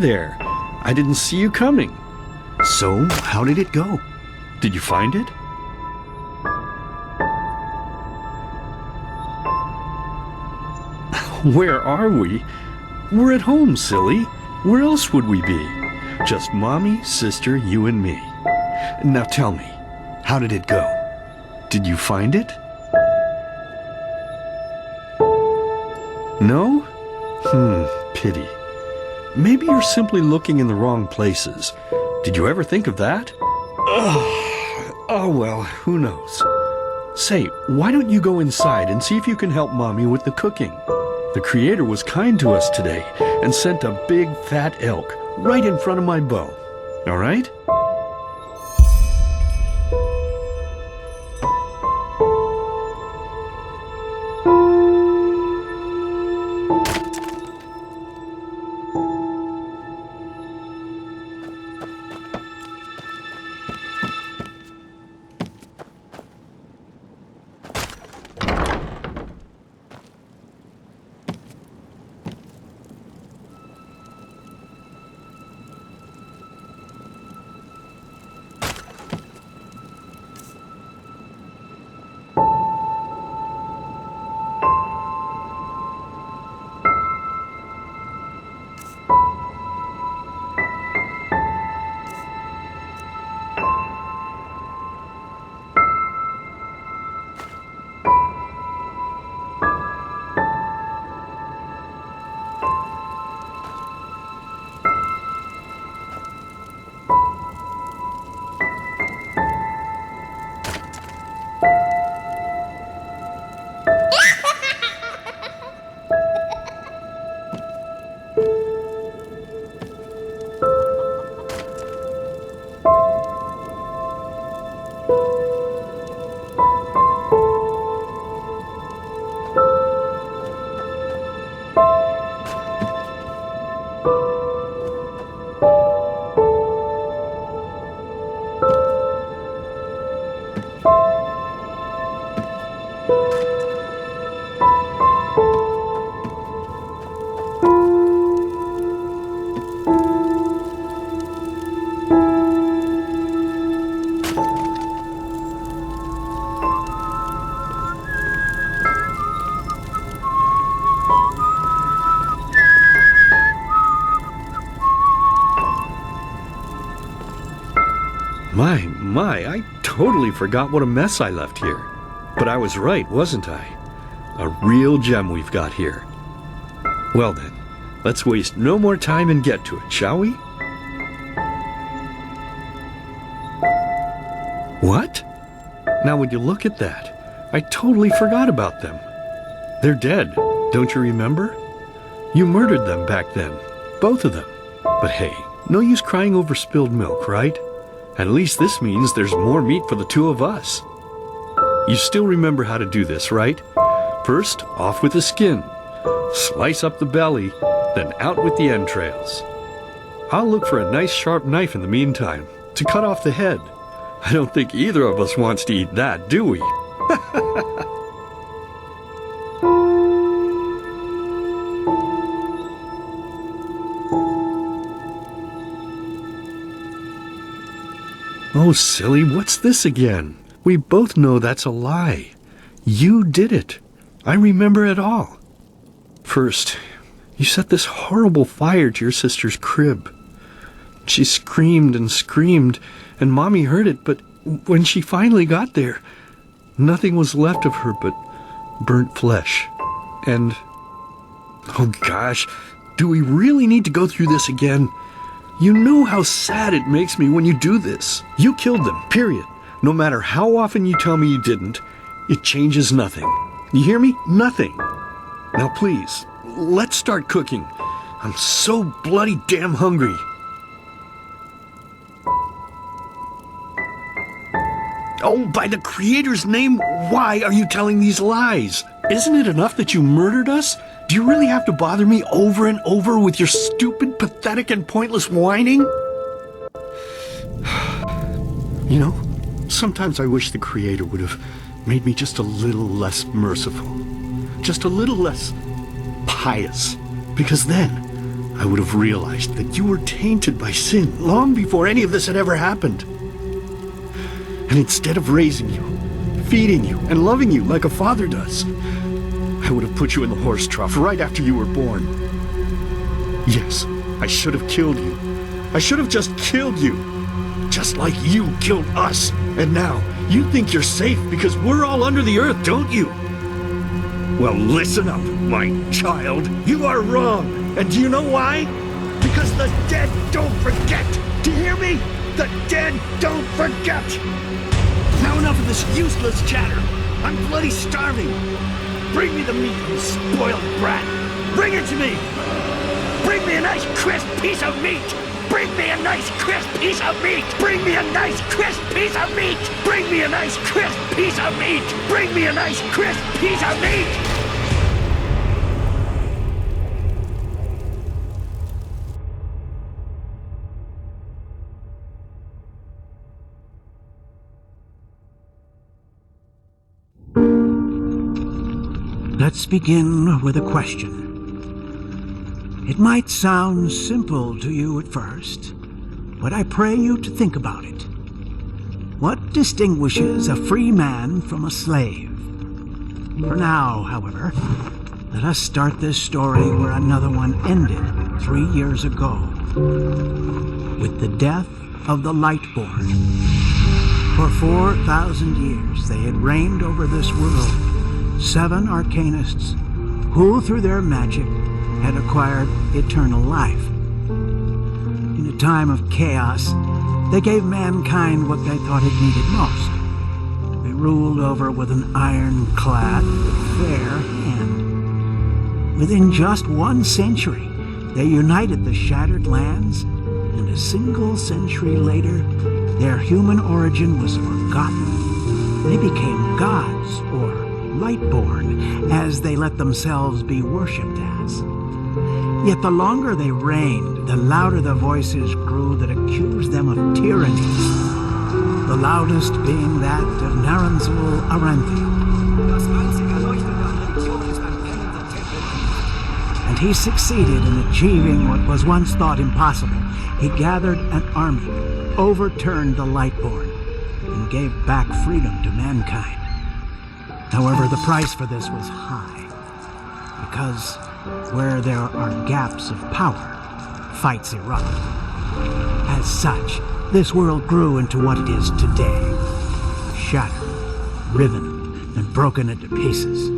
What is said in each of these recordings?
there. I didn't see you coming. So, how did it go? Did you find it? Where are we? We're at home, silly. Where else would we be? Just Mommy, sister, you and me. Now tell me, how did it go? Did you find it? No? Pity. Maybe you're simply looking in the wrong places. Did you ever think of that? Oh well, who knows. Say, why don't you go inside and see if you can help Mommy with the cooking? The Creator was kind to us today and sent a big fat elk right in front of my bow. All right? My, I totally forgot what a mess I left here. But I was right, wasn't I? A real gem we've got here. Well then, let's waste no more time and get to it, shall we? What? Now would you look at that? I totally forgot about them. They're dead, don't you remember? You murdered them back then, both of them. But hey, no use crying over spilled milk, right? At least this means there's more meat for the two of us. You still remember how to do this, right? First, off with the skin. Slice up the belly, then out with the entrails. I'll look for a nice sharp knife in the meantime to cut off the head. I don't think either of us wants to eat that, do we? Oh, silly, what's this again? We both know that's a lie. You did it. I remember it all. First, you set this horrible fire to your sister's crib. She screamed and screamed, and Mommy heard it, but when she finally got there, nothing was left of her but burnt flesh. And, oh gosh, do we really need to go through this again? You know how sad it makes me when you do this. You killed them, period. No matter how often you tell me you didn't, it changes nothing. You hear me? Nothing. Now please, let's start cooking. I'm so bloody damn hungry. Oh, by the Creator's name, why are you telling these lies? Isn't it enough that you murdered us? Do you really have to bother me over and over with your stupid, pathetic, and pointless whining? You know, sometimes I wish the Creator would have made me just a little less merciful. Just a little less pious. Because then, I would have realized that you were tainted by sin long before any of this had ever happened. And instead of raising you, feeding you, and loving you like a father does, I would have put you in the horse trough right after you were born. Yes, I should have killed you. I should have just killed you. Just like you killed us. And now, you think you're safe because we're all under the earth, don't you? Well, listen up, my child. You are wrong. And do you know why? Because the dead don't forget. Do you hear me? The dead don't forget. Now enough of this useless chatter. I'm bloody starving. Bring me the meat, you spoiled brat. Bring it to me. Bring me a nice crisp piece of meat. Bring me a nice crisp piece of meat. Bring me a nice crisp piece of meat. Bring me a nice crisp piece of meat. Bring me a nice crisp piece of meat. Let's begin with a question. It might sound simple to you at first, but I pray you to think about it. What distinguishes a free man from a slave? For now, however, let us start this story where another one ended 3 years ago, with the death of the Lightborn. For 4,000 years they had reigned over this world, 7 arcanists who, through their magic, had acquired eternal life. In a time of chaos, they gave mankind what they thought it needed most, to be ruled over with an ironclad but fair hand. Within just 1 century, they united the shattered lands, and a single century later, their human origin was forgotten. They became gods, or Lightborn, as they let themselves be worshipped as. Yet the longer they reigned, the louder the voices grew that accused them of tyranny, the loudest being that of Naranzul Aranthi. And he succeeded in achieving what was once thought impossible. He gathered an army, overturned the Lightborn, and gave back freedom to mankind. However, the price for this was high, because where there are gaps of power, fights erupt. As such, this world grew into what it is today, shattered, riven, and broken into pieces.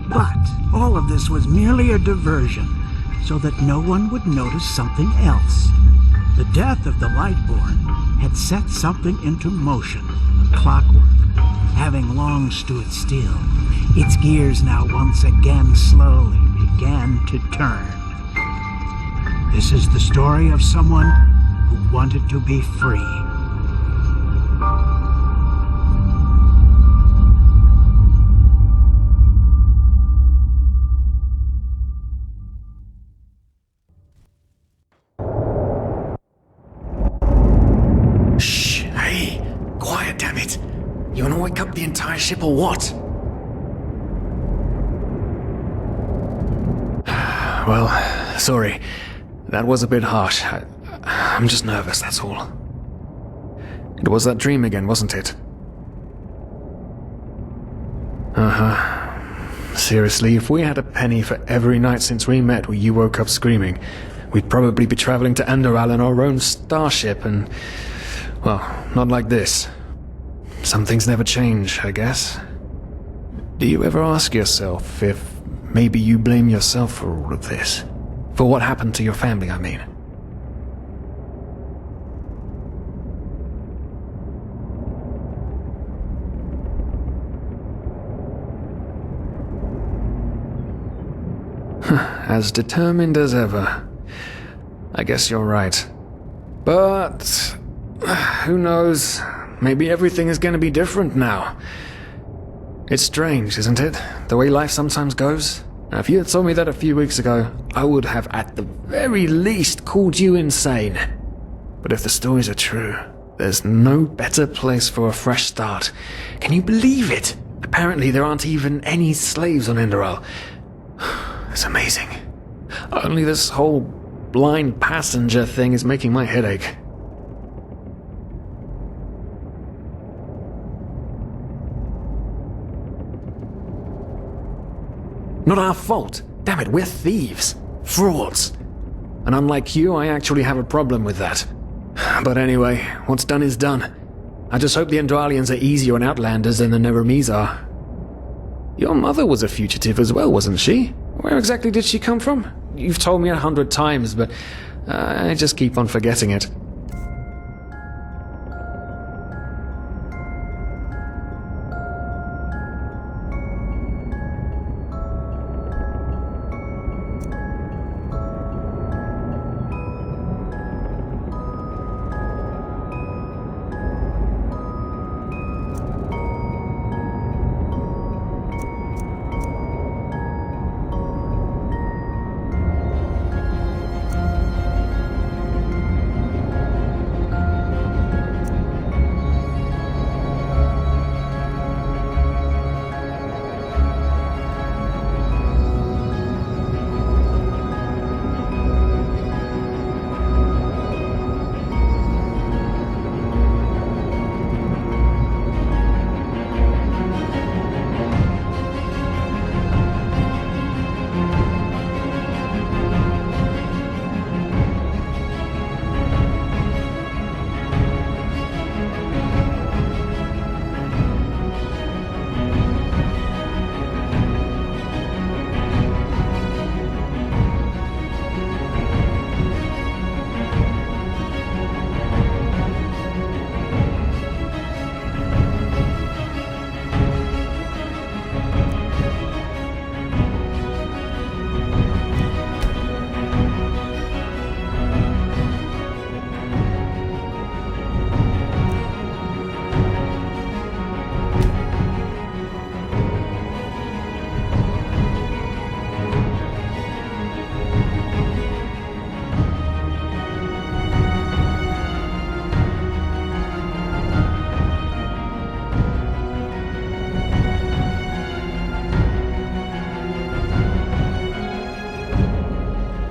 But all of this was merely a diversion, so that no one would notice something else. The death of the Lightborn had set something into motion, clockwork, having long stood still. Its gears now once again slowly began to turn. This is the story of someone who wanted to be free. The entire ship or what? Well, sorry. That was a bit harsh. I'm just nervous, that's all. It was that dream again, wasn't it? Uh-huh. Seriously, if we had a penny for every night since we met where you woke up screaming, we'd probably be traveling to Enderal in our own starship and... well, not like this. Some things never change, I guess. Do you ever ask yourself if maybe you blame yourself for all of this? For what happened to your family, I mean? As determined as ever. I guess you're right. But... who knows? Maybe everything is going to be different now. It's strange, isn't it? The way life sometimes goes. Now, if you had told me that a few weeks ago, I would have at the very least called you insane. But if the stories are true, There's no better place for a fresh start. Can you believe it? Apparently there aren't even any slaves on Enderal. It's amazing. Only this whole blind passenger thing is making my head ache. Not our fault. Damn it, we're thieves. Frauds. And unlike you, I actually have a problem with that. But anyway, what's done is done. I just hope the Enderalians are easier on Outlanders than the Nerimes are. Your mother was a fugitive as well, wasn't she? Where exactly did she come from? You've told me 100 times, but I just keep on forgetting it.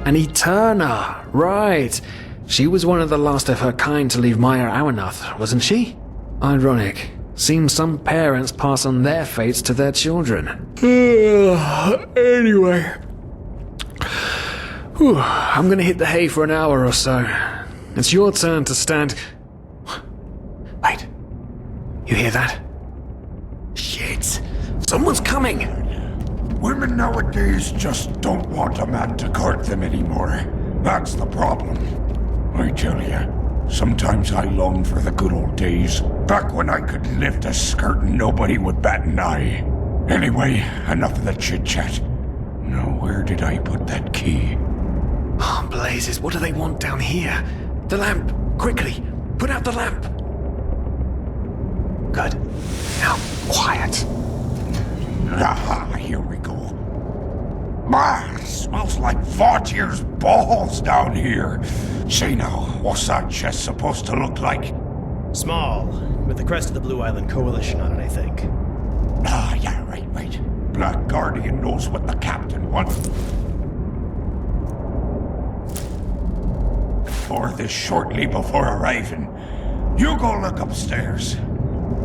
An Eterna, right. She was one of the last of her kind to leave Maya Awernath, wasn't she? Ironic. Seems some parents pass on their fates to their children. Anyway. Whew, I'm gonna hit the hay for an hour or so. It's your turn to stand... Wait. You hear that? Shit. Someone's coming! Women nowadays just don't want a man to court them anymore. That's the problem. I tell you, sometimes I long for the good old days, back when I could lift a skirt and nobody would bat an eye. Anyway, enough of the chit-chat. Now, where did I put that key? Oh, blazes, what do they want down here? The lamp! Quickly! Put out the lamp! Good. Now, quiet. Aha, here we go. Ah, smells like Vaughtier's balls down here. Say now, what's that chest supposed to look like? Small, with the crest of the Blue Island Coalition on it, I think. Ah, yeah, right. Black Guardian knows what the captain wants. For this shortly before arriving. You go look upstairs.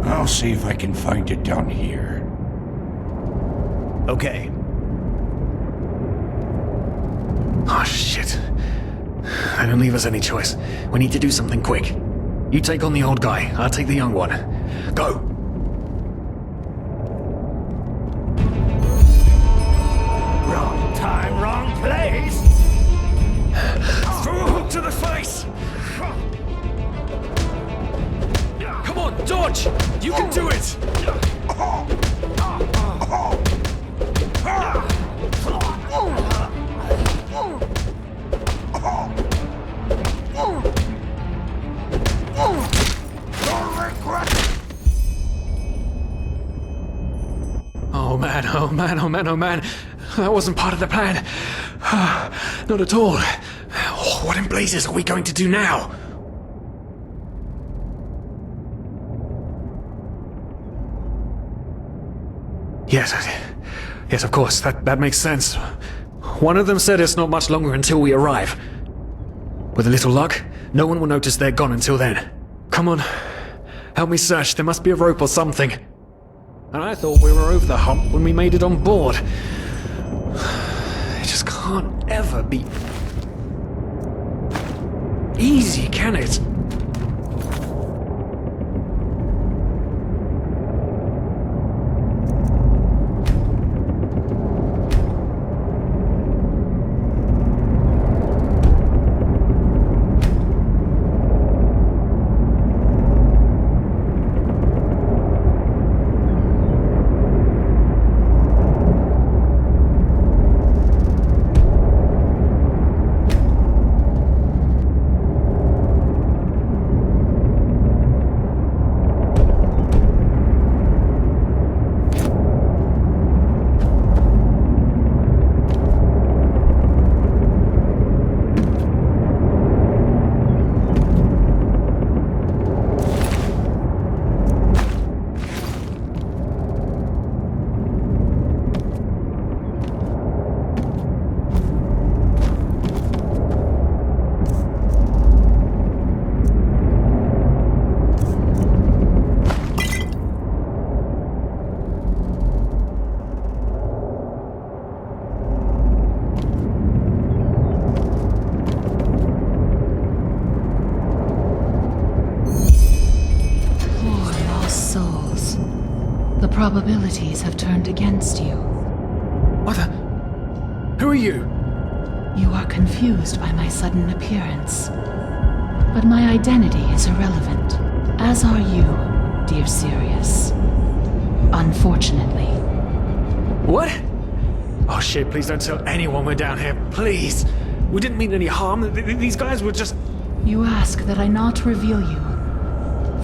I'll see if I can find it down here. Okay. Oh, shit. They don't leave us any choice. We need to do something quick. You take on the old guy, I'll take the young one. Go! Wrong time, wrong place! Throw a hook to the face! Come on, dodge! You can do it! Oh man. That wasn't part of the plan. Not at all. What in blazes are we going to do now? Yes, yes, of course, that makes sense. One of them said it's not much longer until we arrive. With a little luck, no one will notice they're gone until then. Come on, help me search, there must be a rope or something. And I thought we were over the hump when we made it on board. It just can't ever be easy, can it? Probabilities have turned against you. What the? Who are you? You are confused by my sudden appearance. But my identity is irrelevant, as are you, dear Sirius. Unfortunately. What? Oh shit, please don't tell anyone we're down here, please. We didn't mean any harm. These guys were just... You ask that I not reveal you,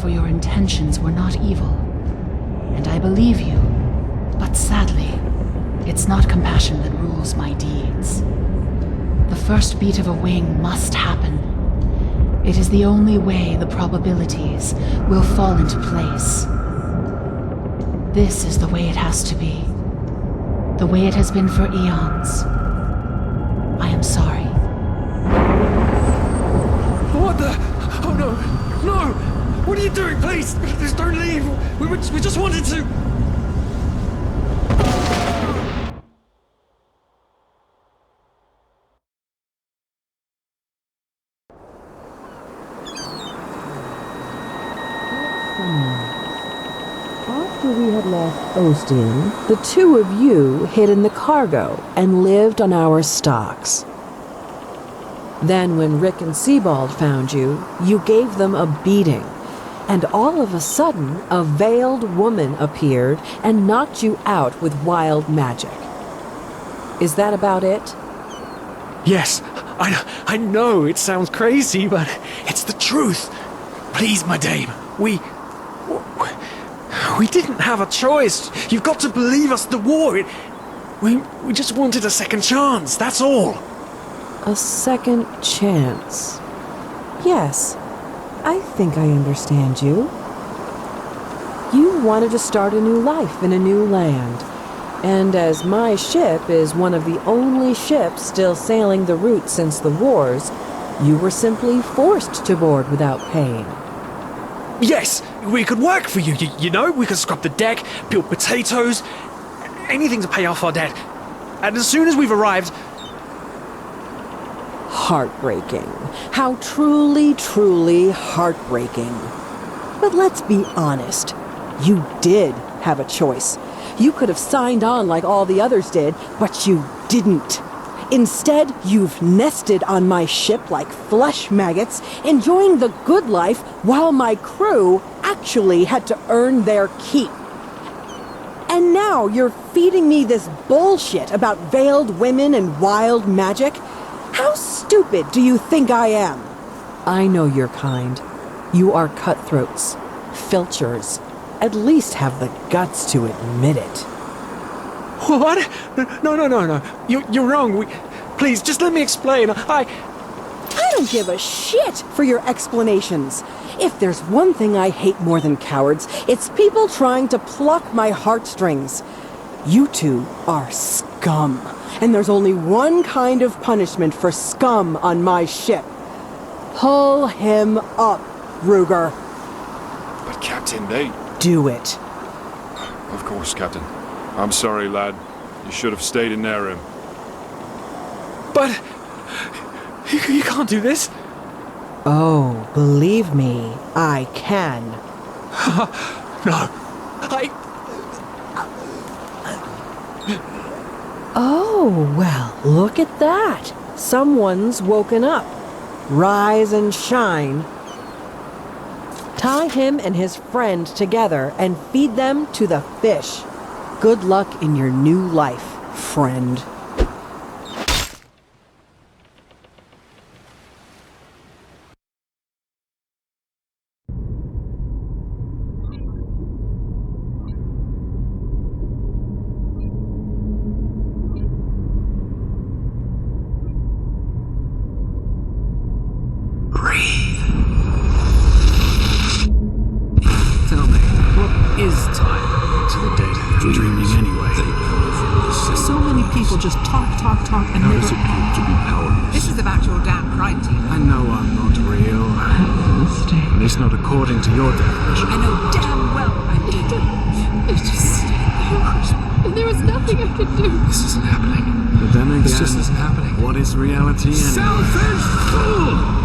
for your intentions were not evil. And I believe you, but sadly, it's not compassion that rules my deeds. The first beat of a wing must happen. It is the only way the probabilities will fall into place. This is the way it has to be. The way it has been for eons. I am sorry. What the? Oh no! No! What are you doing? Please! Just don't leave! We just wanted to... After we had left Ostian, the two of you hid in the cargo and lived on our stocks. Then when Rick and Sebald found you, you gave them a beating. And all of a sudden, a veiled woman appeared and knocked you out with wild magic. Is that about it? Yes, I know it sounds crazy, but it's the truth. Please, my dame, we didn't have a choice. You've got to believe us, the war. We just wanted a second chance, that's all. A second chance. Yes, I think I understand you. You wanted to start a new life in a new land. And as my ship is one of the only ships still sailing the route since the wars, you were simply forced to board without paying. Yes, we could work for you, you know? We could scrub the deck, peel potatoes, anything to pay off our debt. And as soon as we've arrived... Heartbreaking. How truly, truly heartbreaking. But let's be honest. You did have a choice. You could have signed on like all the others did, but you didn't. Instead, you've nested on my ship like flesh maggots, enjoying the good life while my crew actually had to earn their keep. And now you're feeding me this bullshit about veiled women and wild magic? How stupid do you think I am? I know your kind. You are cutthroats, filchers. At least have the guts to admit it. What? No. You're wrong. Please, just let me explain. I don't give a shit for your explanations. If there's one thing I hate more than cowards, it's people trying to pluck my heartstrings. You two are scum. And there's only one kind of punishment for scum on my ship. Pull him up, Ruger. But Captain, they... Do it. Of course, Captain. I'm sorry, lad. You should have stayed in their room. But... You can't do this. Oh, believe me, I can. No. Oh, well, look at that. Someone's woken up. Rise and shine. Tie him and his friend together and feed them to the fish. Good luck in your new life, friend. Tell me, what is time to the dead? Dreaming anyway. So many people just talk, and How never does it feel to be powerless? This is about your damn right, Tina. I know I'm not real. At least not according to your definition. I know damn well I'm dead. It's just stayed there. And there was nothing I could do. This isn't happening. But then again, This just isn't happening. What is reality anyway? Selfish fool!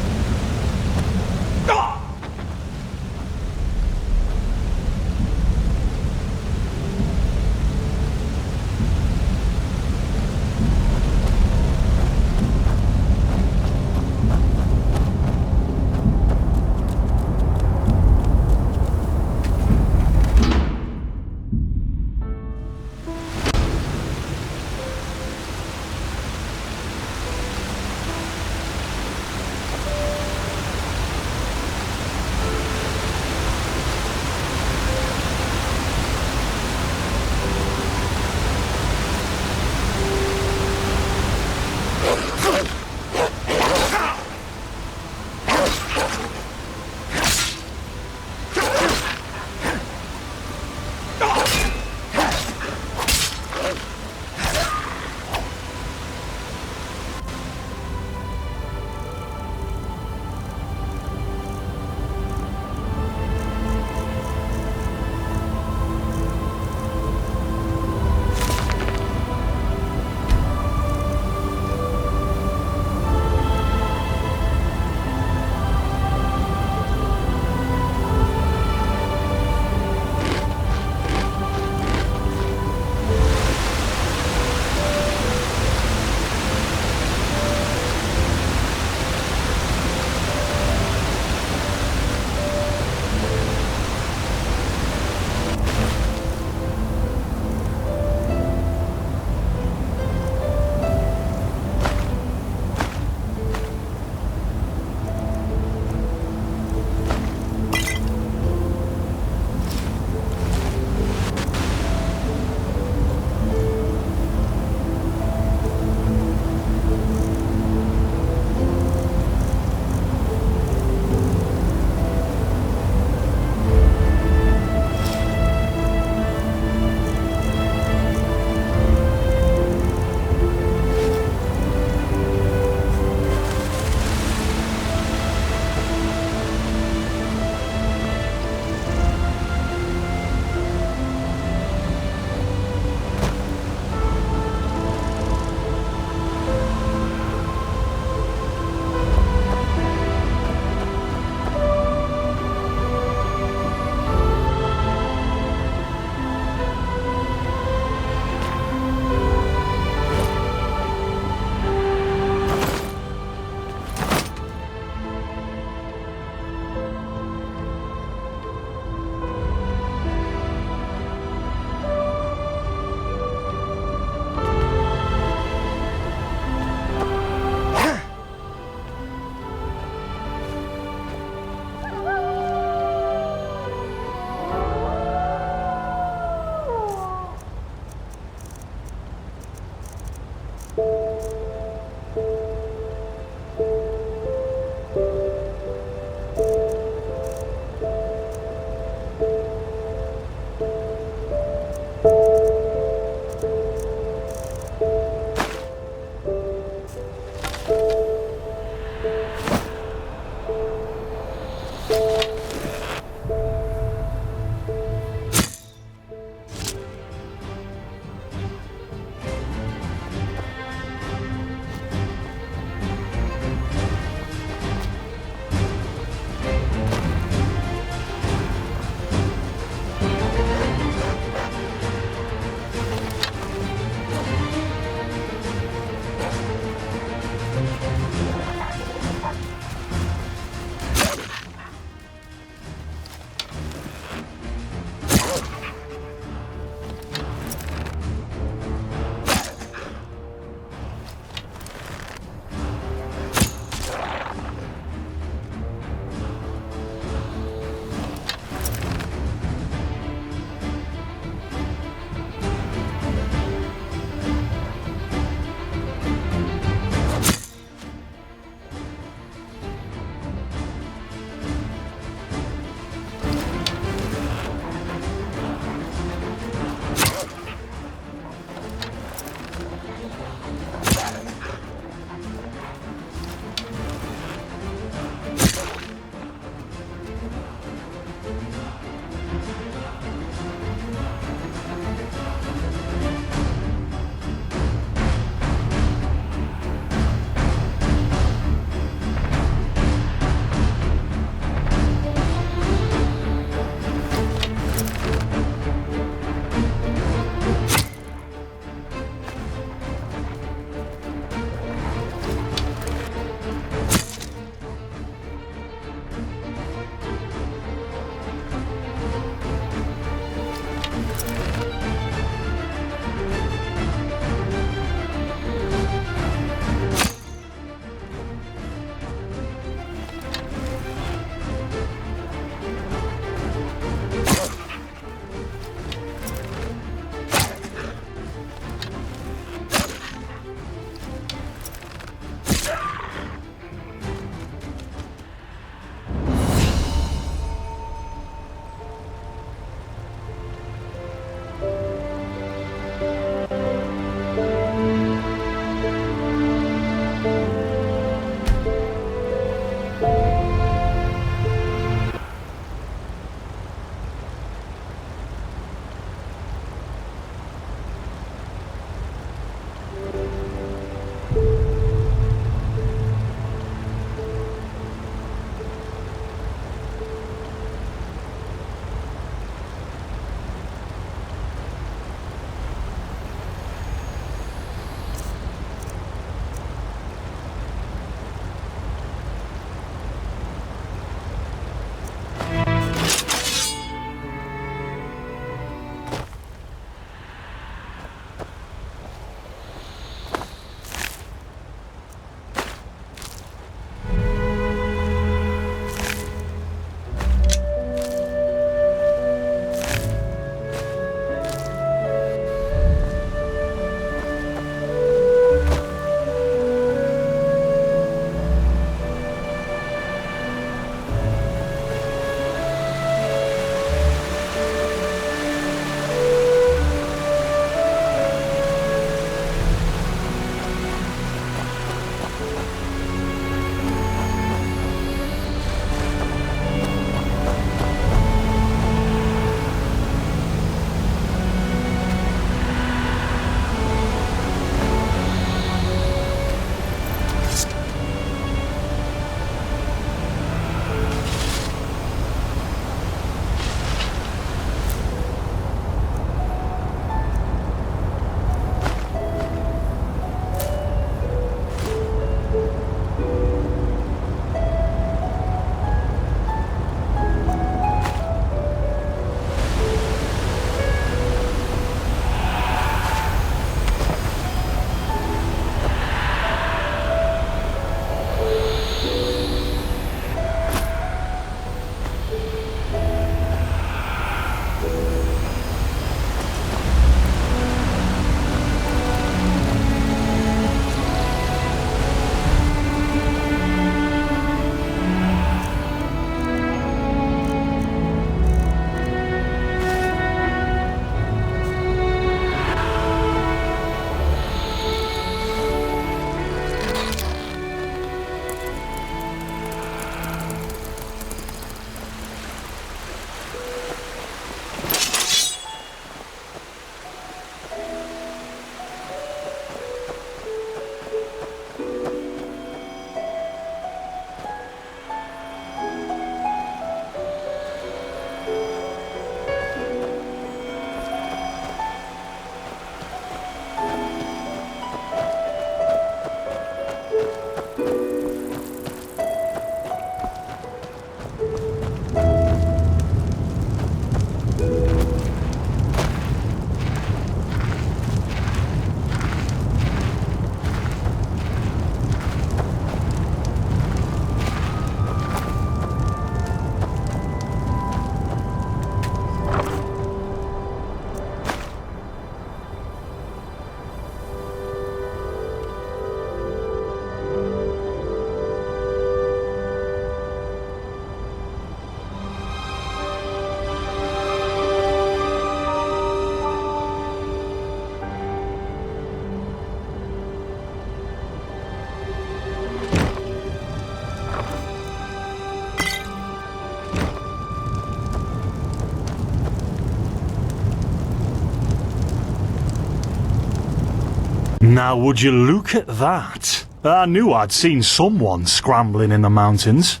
Now would you look at that? I knew I'd seen someone scrambling in the mountains.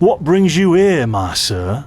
What brings you here, my sir?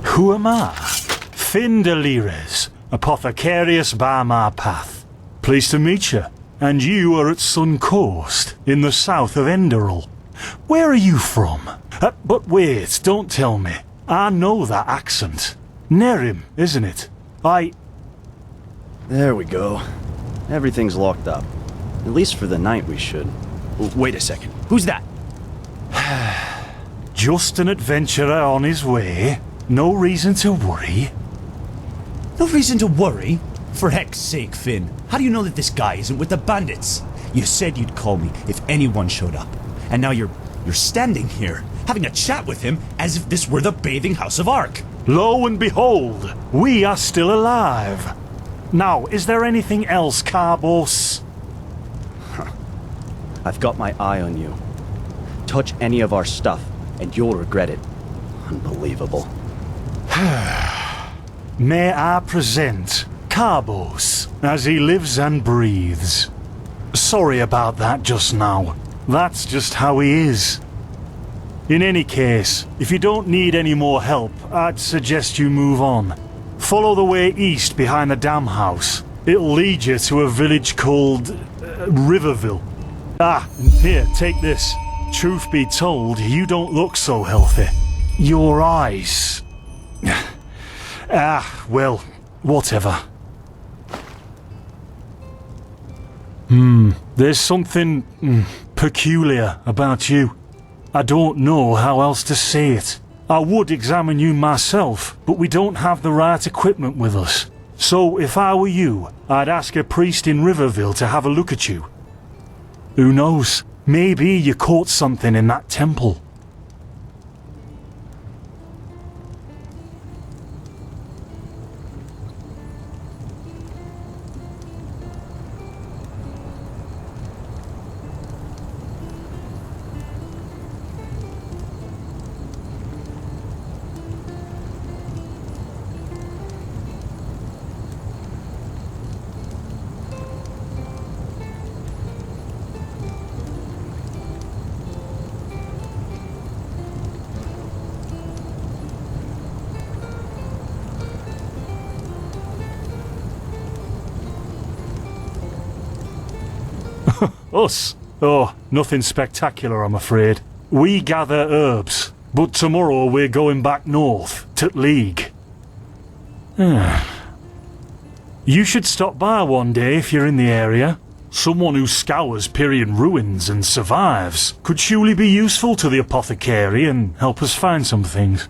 Who am I? Findelires, apothecarius by my path. Pleased to meet you. And you are at Sun Coast, in the south of Enderal. Where are you from? But wait, don't tell me. I know that accent. Nerim, isn't it? There we go. Everything's locked up. At least for the night we should. Wait a second. Who's that? Just an adventurer on his way. No reason to worry. No reason to worry? For heck's sake, Finn. How do you know that this guy isn't with the bandits? You said you'd call me if anyone showed up. And now you're standing here, having a chat with him as if this were the bathing house of Ark. Lo and behold, we are still alive. Now, is there anything else, Carbos? I've got my eye on you. Touch any of our stuff, and you'll regret it. Unbelievable. May I present Carbos, as he lives and breathes. Sorry about that just now. That's just how he is. In any case, if you don't need any more help, I'd suggest you move on. Follow the way east behind the dam house. It'll lead you to a village called Riverville. Here, take this. Truth be told, you don't look so healthy. Your eyes... well, whatever. There's something peculiar about you. I don't know how else to say it. I would examine you myself, but we don't have the right equipment with us. So if I were you, I'd ask a priest in Riverville to have a look at you. Who knows? Maybe you caught something in that temple. Us? Oh, nothing spectacular, I'm afraid. We gather herbs, but tomorrow we're going back north, to League. You should stop by one day if you're in the area. Someone who scours Pyrian ruins and survives could surely be useful to the apothecary and help us find some things.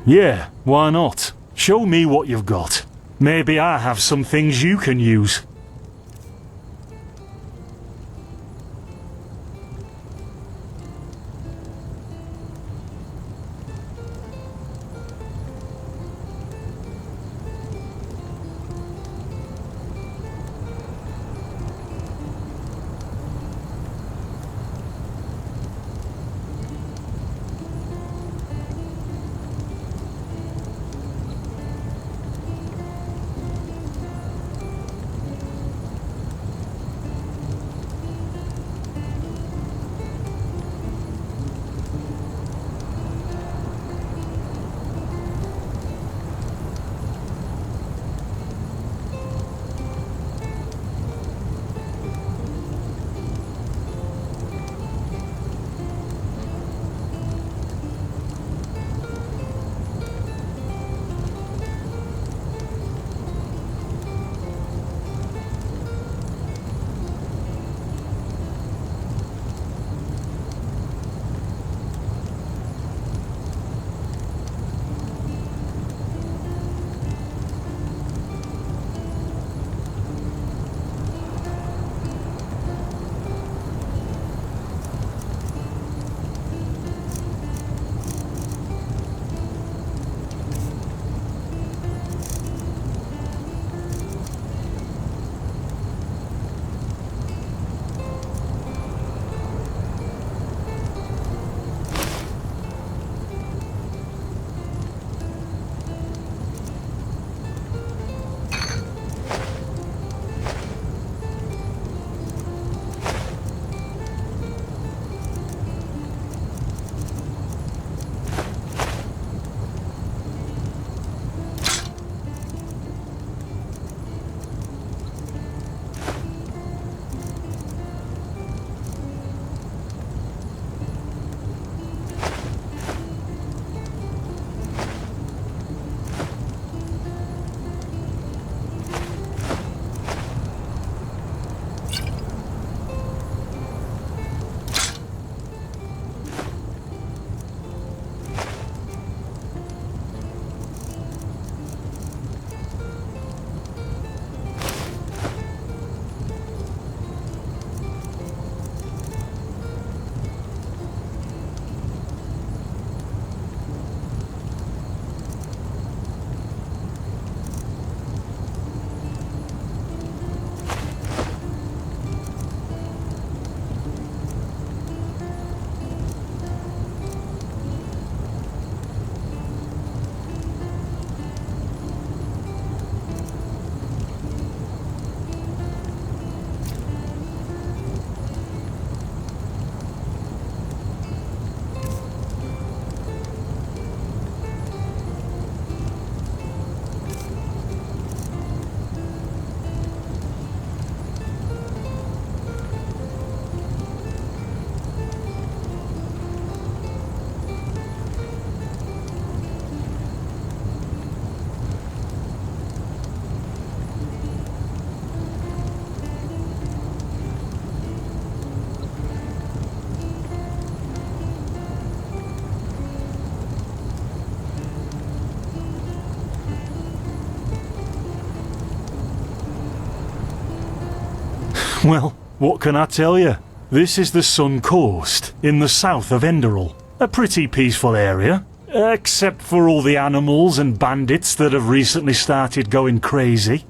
Yeah, why not? Show me what you've got. Maybe I have some things you can use. Well, what can I tell you? This is the Sun Coast, in the south of Enderal. A pretty peaceful area, except for all the animals and bandits that have recently started going crazy.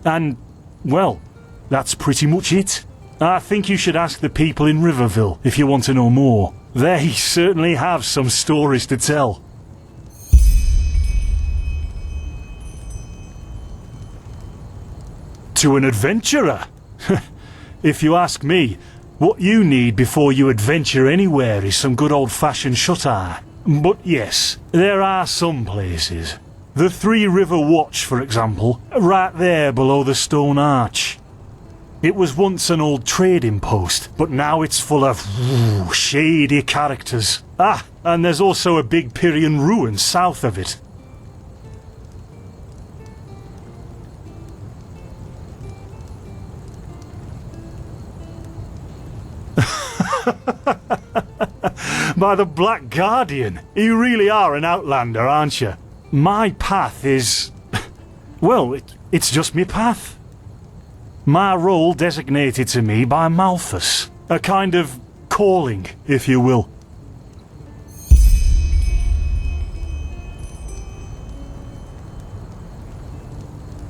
And, well, that's pretty much it. I think you should ask the people in Riverville if you want to know more. They certainly have some stories to tell. To an adventurer? If you ask me, what you need before you adventure anywhere is some good old-fashioned shut-eye. But yes, there are some places. The Three River Watch, for example, right there below the stone arch. It was once an old trading post, but now it's full of shady characters. Ah, and there's also a big Pyrian ruin south of it. By the Black Guardian, you really are an outlander, aren't you? My path is... well, it's just me path. My role designated to me by Malthus. A kind of calling, if you will.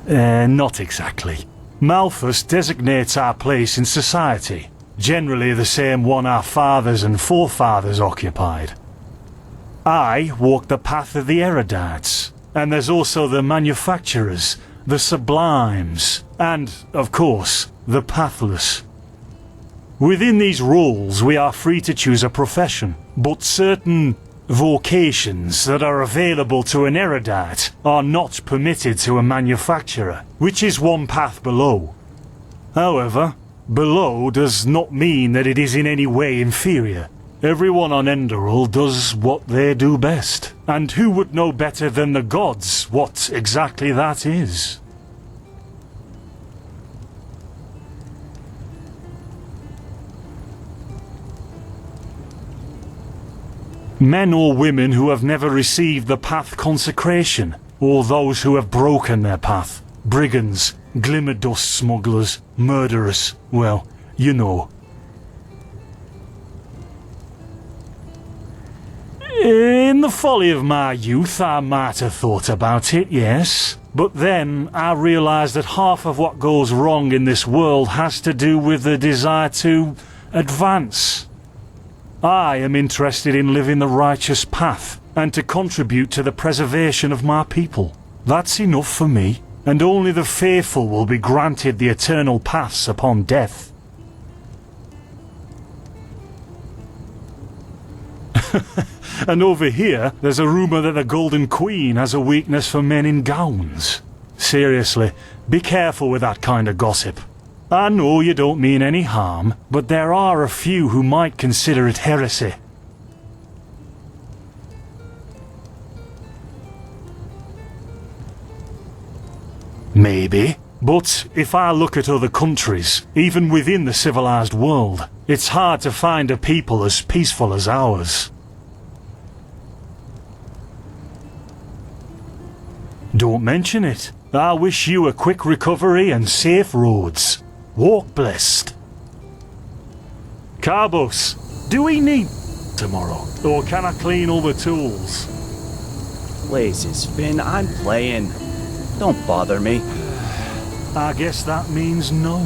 Not exactly. Malthus designates our place in society. Generally the same one our fathers and forefathers occupied. I walk the path of the erudites, and there's also the manufacturers, the sublimes, and, of course, the pathless. Within these roles we are free to choose a profession, but certain vocations that are available to an erudite are not permitted to a manufacturer, which is one path below. However, below does not mean that it is in any way inferior. Everyone on Enderal does what they do best, and who would know better than the gods what exactly that is? Men or women who have never received the path consecration, or those who have broken their path. Brigands, glimmer dust smugglers, murderers, well, you know. In the folly of my youth, I might have thought about it, yes. But then I realised that half of what goes wrong in this world has to do with the desire to advance. I am interested in living the righteous path, and to contribute to the preservation of my people. That's enough for me, and only the faithful will be granted the eternal paths upon death. And over here, there's a rumour that the Golden Queen has a weakness for men in gowns. Seriously, be careful with that kind of gossip. I know you don't mean any harm, but there are a few who might consider it heresy. Maybe, but if I look at other countries, even within the civilized world, it's hard to find a people as peaceful as ours. Don't mention it. I wish you a quick recovery and safe roads. Walk blessed. Carbos, do we need tomorrow? Or can I clean all the tools? Blazes, Finn, I'm playing. Don't bother me. I guess that means no.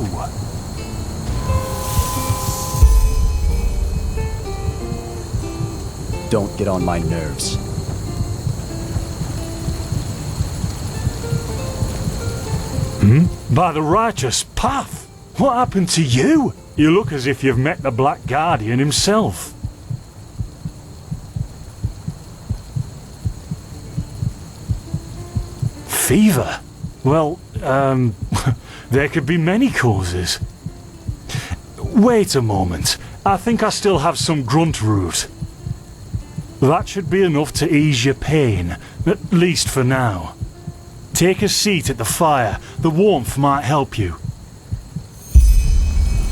Don't get on my nerves. By the righteous path? What happened to you? You look as if you've met the Black Guardian himself. Fever? Well, there could be many causes. Wait a moment. I think I still have some grunt root. That should be enough to ease your pain, at least for now. Take a seat at the fire. The warmth might help you.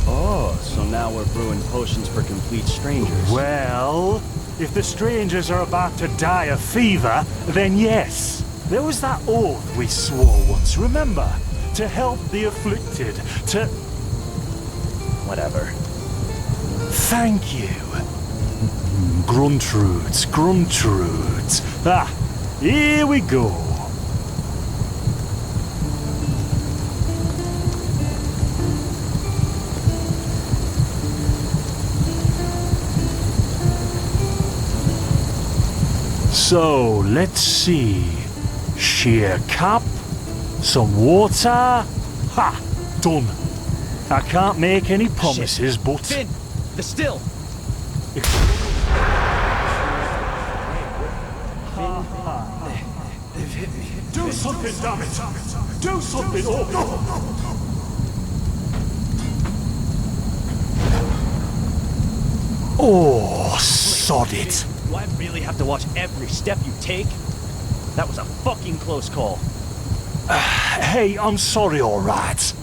Oh, so now we're brewing potions for complete strangers. Well, if the strangers are about to die of fever, then yes. There was that oath we swore once, remember? To help the afflicted, to... whatever. Thank you. Gruntrudes, Gruntrudes. Ah, here we go. So, let's see. Sheer cap, some water. Ha! Done. I can't make any promises, Shit. but... Finn! The still! Do something, damn it! Do something! Oh, sod it! Do I really have to watch every step you take? That was a fucking close call. Hey, I'm sorry, alright.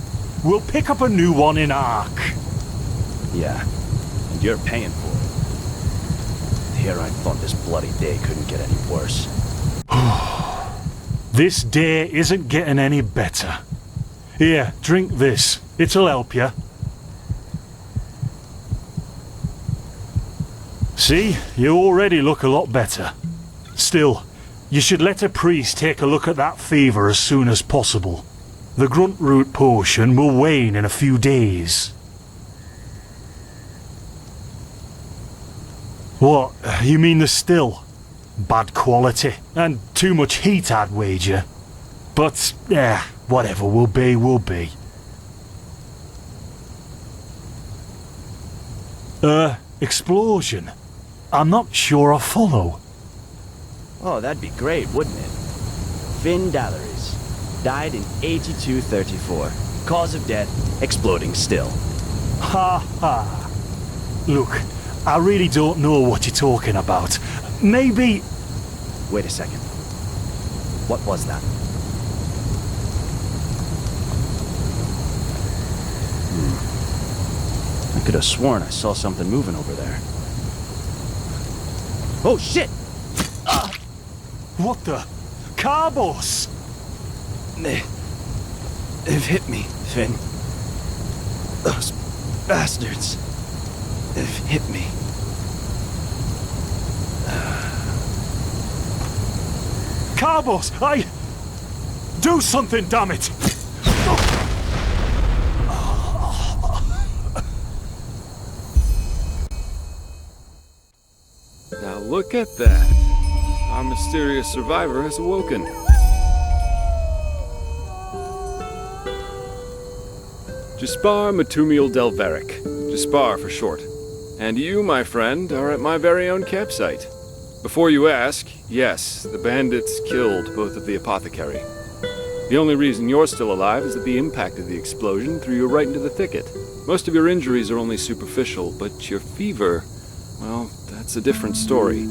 We'll pick up a new one in Ark. Yeah, and you're paying for it. Here I thought this bloody day couldn't get any worse. This day isn't getting any better. Here, drink this. It'll help you. See, you already look a lot better. Still, you should let a priest take a look at that fever as soon as possible. The grunt root potion will wane in a few days. What? You mean the still? Bad quality, and too much heat, I'd wager. But, whatever will be, will be. Explosion? I'm not sure I follow. Oh, that'd be great, wouldn't it? Finn Dalleries. Died in 8234. Cause of death, exploding still. Ha ha. Look, I really don't know what you're talking about. Maybe... Wait a second. What was that? I could have sworn I saw something moving over there. Oh shit! What the? Carbos! They've hit me, Finn. Those bastards. They've hit me. Carbos! Do something, damn it! Now look at that. Our mysterious survivor has awoken. Jaspar Matumiel Delveric. Jaspar for short. And you, my friend, are at my very own campsite. Before you ask, yes, the bandits killed both of the apothecary. The only reason you're still alive is that the impact of the explosion threw you right into the thicket. Most of your injuries are only superficial, but your fever, well, that's a different story.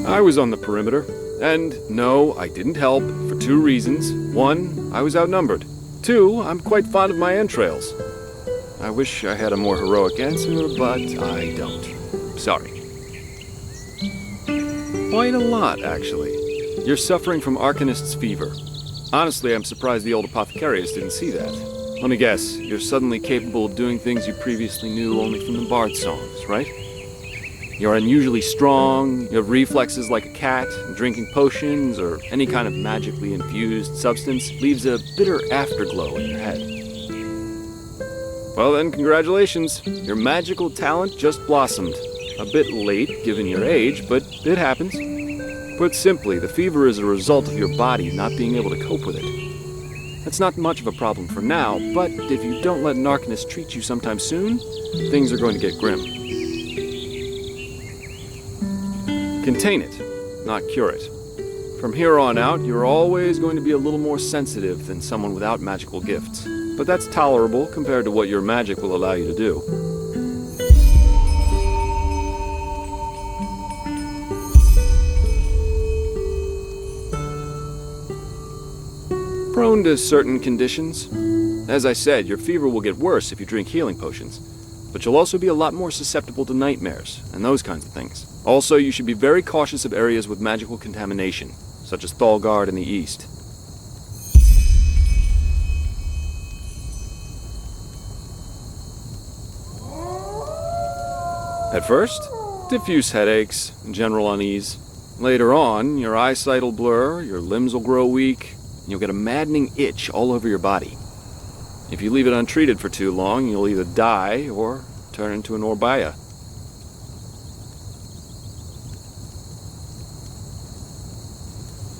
I was on the perimeter, and no, I didn't help, for two reasons. One, I was outnumbered. Two, I'm quite fond of my entrails. I wish I had a more heroic answer, but I don't. Sorry. Quite a lot, actually. You're suffering from Arcanist's fever. Honestly, I'm surprised the old apothecarius didn't see that. Let me guess, you're suddenly capable of doing things you previously knew only from the bard songs, right? You're unusually strong, you have reflexes like a cat, and drinking potions or any kind of magically infused substance leaves a bitter afterglow in your head. Well then, congratulations. Your magical talent just blossomed. A bit late, given your age, but it happens. Put simply, the fever is a result of your body not being able to cope with it. That's not much of a problem for now, but if you don't let an Arcanist treat you sometime soon, things are going to get grim. Contain it, not cure it. From here on out, you're always going to be a little more sensitive than someone without magical gifts. But that's tolerable compared to what your magic will allow you to do. Prone to certain conditions. As I said, your fever will get worse if you drink healing potions. But you'll also be a lot more susceptible to nightmares and those kinds of things. Also, you should be very cautious of areas with magical contamination. such as Thalgard in the east. At first, diffuse headaches and general unease. Later on, your eyesight will blur, your limbs will grow weak, and you'll get a maddening itch all over your body. If you leave it untreated for too long, you'll either die or turn into an Orbaya.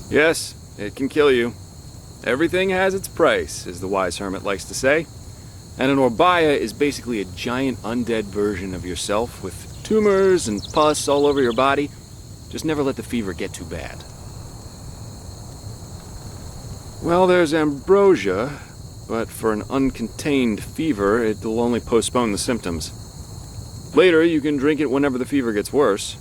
Yes, it can kill you. Everything has its price, as the wise hermit likes to say. And an Orbaya is basically a giant undead version of yourself with tumors and pus all over your body. Just never let the fever get too bad. Well, there's ambrosia, but for an uncontained fever, it'll only postpone the symptoms. Later, you can drink it whenever the fever gets worse.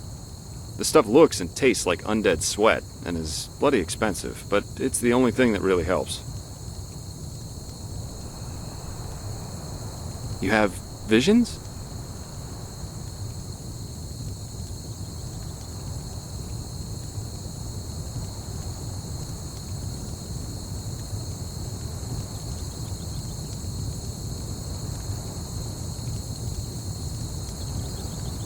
The stuff looks and tastes like undead sweat, and is bloody expensive, but it's the only thing that really helps. You have visions?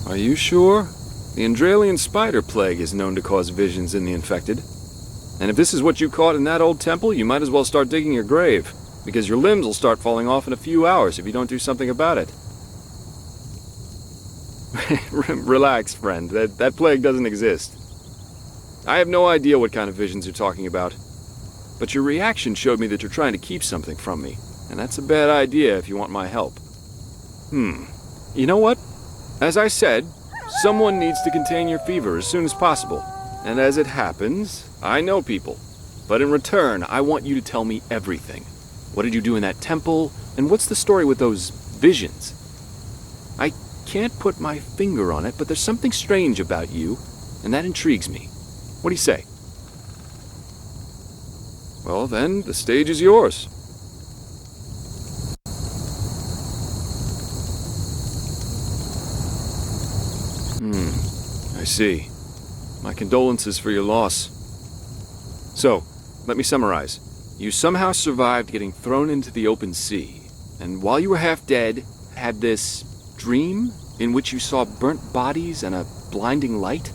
Are you sure? The Enderalian spider plague is known to cause visions in the infected. And if this is what you caught in that old temple, you might as well start digging your grave, because your limbs will start falling off in a few hours if you don't do something about it. Relax, friend. That plague doesn't exist. I have no idea what kind of visions you're talking about. But your reaction showed me that you're trying to keep something from me, and that's a bad idea if you want my help. You know what? As I said, someone needs to contain your fever as soon as possible. And as it happens, I know people. But in return, I want you to tell me everything. What did you do in that temple? And what's the story with those visions? I can't put my finger on it, but there's something strange about you, and that intrigues me. What do you say? Well then, the stage is yours. I see. My condolences for your loss. So, let me summarize. You somehow survived getting thrown into the open sea, and while you were half dead, had this dream in which you saw burnt bodies and a blinding light?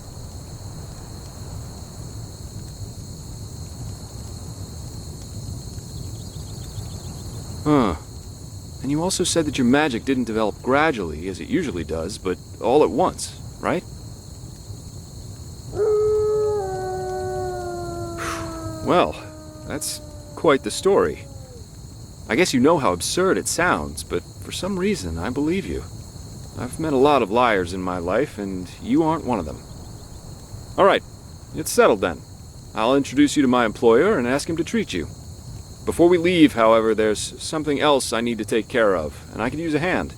Huh. And you also said that your magic didn't develop gradually, as it usually does, but all at once, right? Well, that's quite the story. I guess you know how absurd it sounds, but for some reason I believe you. I've met a lot of liars in my life, and you aren't one of them. Alright, it's settled then. I'll introduce you to my employer and ask him to treat you. Before we leave, however, there's something else I need to take care of, and I could use a hand.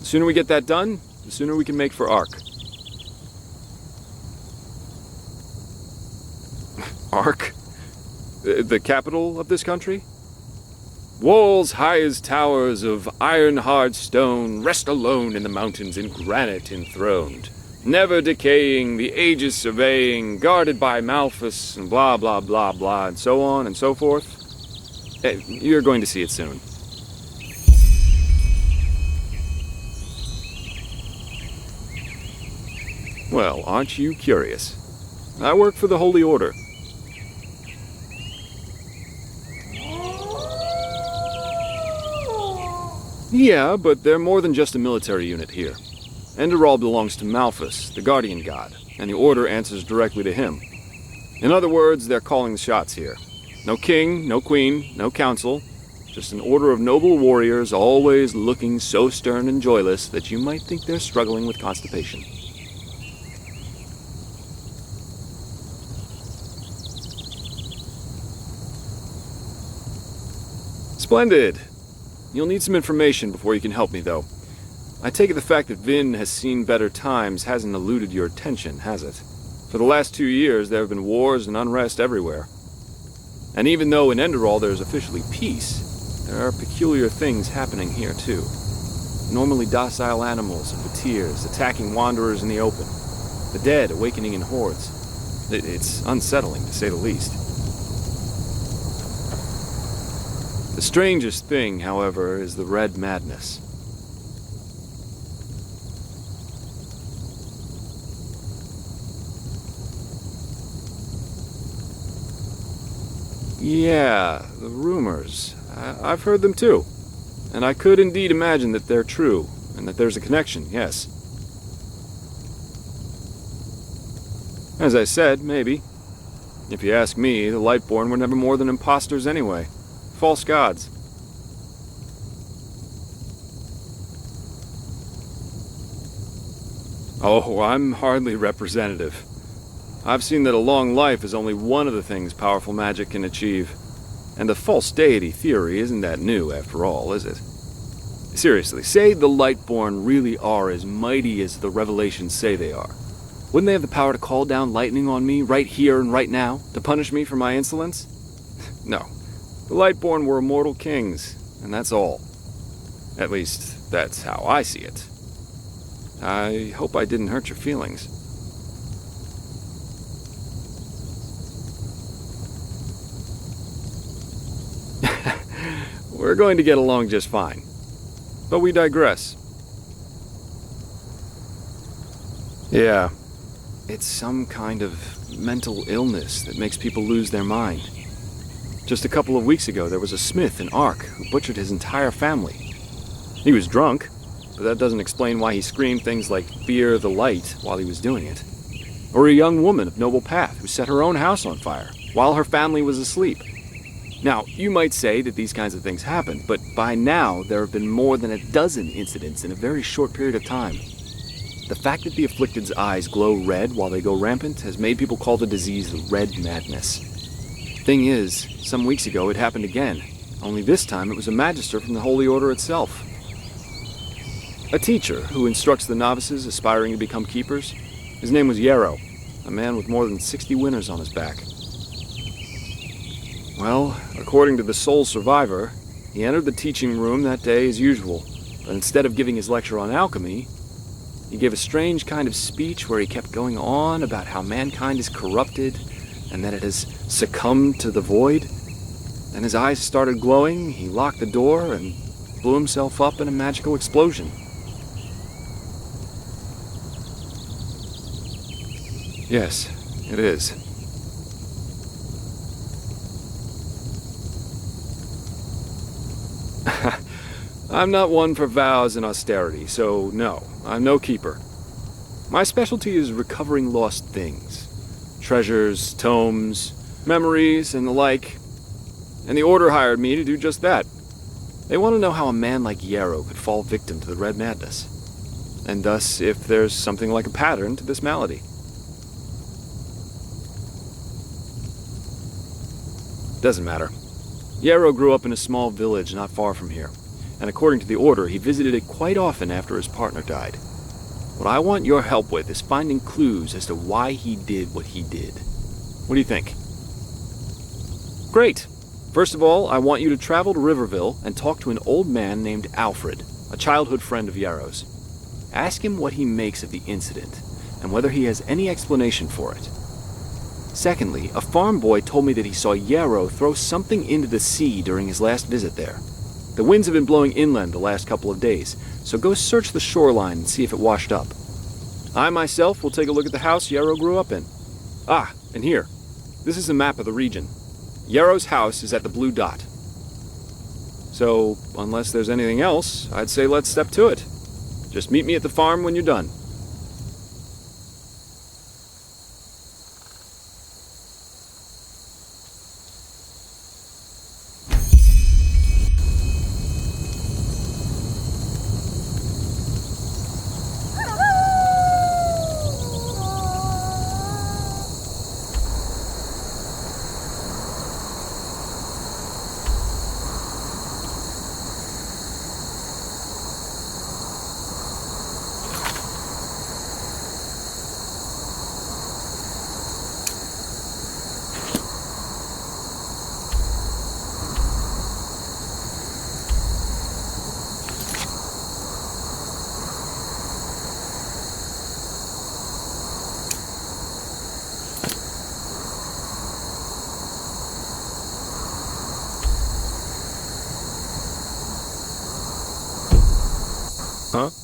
The sooner we get that done, the sooner we can make for Ark. Ark? The capital of this country? Walls high as towers of iron-hard stone rest alone in the mountains in granite enthroned, never decaying, the ages surveying, guarded by Malthus, and blah blah blah blah, and so on and so forth. You're going to see it soon. Well, aren't you curious? I work for the Holy Order. Yeah, but they're more than just a military unit here. Enderal belongs to Malthus, the guardian god, and the Order answers directly to him. In other words, they're calling the shots here. No king, no queen, no council, just an order of noble warriors always looking so stern and joyless that you might think they're struggling with constipation. Splendid! You'll need some information before you can help me, though. I take it the fact that Vin has seen better times hasn't eluded your attention, has it? For the last 2 years, there have been wars and unrest everywhere. And even though in Enderal there's officially peace, there are peculiar things happening here, too. Normally docile animals and fateers attacking wanderers in the open. The dead awakening in hordes. It's unsettling, to say the least. The strangest thing, however, is the red madness. Yeah, the rumors. I've heard them too. And I could indeed imagine that they're true, and that there's a connection, yes. As I said, maybe. If you ask me, the Lightborn were never more than imposters anyway. False gods. Oh, I'm hardly representative. I've seen that a long life is only one of the things powerful magic can achieve. And the false deity theory isn't that new, after all, is it? Seriously, say the Lightborn really are as mighty as the revelations say they are. Wouldn't they have the power to call down lightning on me right here and right now, to punish me for my insolence? No. The Lightborn were immortal kings, and that's all. At least, that's how I see it. I hope I didn't hurt your feelings. We're going to get along just fine. But we digress. Yeah. It's some kind of mental illness that makes people lose their mind. Just a couple of weeks ago, there was a smith in Ark who butchered his entire family. He was drunk, but that doesn't explain why he screamed things like "Fear the light" while he was doing it. Or a young woman of noble path who set her own house on fire while her family was asleep. Now, you might say that these kinds of things happen, but by now there have been more than a dozen incidents in a very short period of time. The fact that the afflicted's eyes glow red while they go rampant has made people call the disease the red madness. Thing is, some weeks ago it happened again, only this time it was a magister from the Holy Order itself. A teacher who instructs the novices aspiring to become keepers. His name was Yarrow, a man with more than 60 winners on his back. Well, according to the sole survivor, he entered the teaching room that day as usual, but instead of giving his lecture on alchemy, he gave a strange kind of speech where he kept going on about how mankind is corrupted and that it has succumbed to the void. Then his eyes started glowing, he locked the door, and blew himself up in a magical explosion. Yes, it is. I'm not one for vows and austerity, so no, I'm no keeper. My specialty is recovering lost things. Treasures, tomes, memories, and the like. And the Order hired me to do just that. They want to know how a man like Yarrow could fall victim to the red madness. And thus, if there's something like a pattern to this malady. Doesn't matter. Yarrow grew up in a small village not far from here, and according to the Order, he visited it quite often after his partner died. What I want your help with is finding clues as to why he did what he did. What do you think? Great! First of all, I want you to travel to Riverville and talk to an old man named Alfred, a childhood friend of Yarrow's. Ask him what he makes of the incident, and whether he has any explanation for it. Secondly, a farm boy told me that he saw Yarrow throw something into the sea during his last visit there. The winds have been blowing inland the last couple of days, so go search the shoreline and see if it washed up. I myself will take a look at the house Yarrow grew up in. Ah, and here. This is a map of the region. Yarrow's house is at the blue dot. So, unless there's anything else, I'd say let's step to it. Just meet me at the farm when you're done. Huh?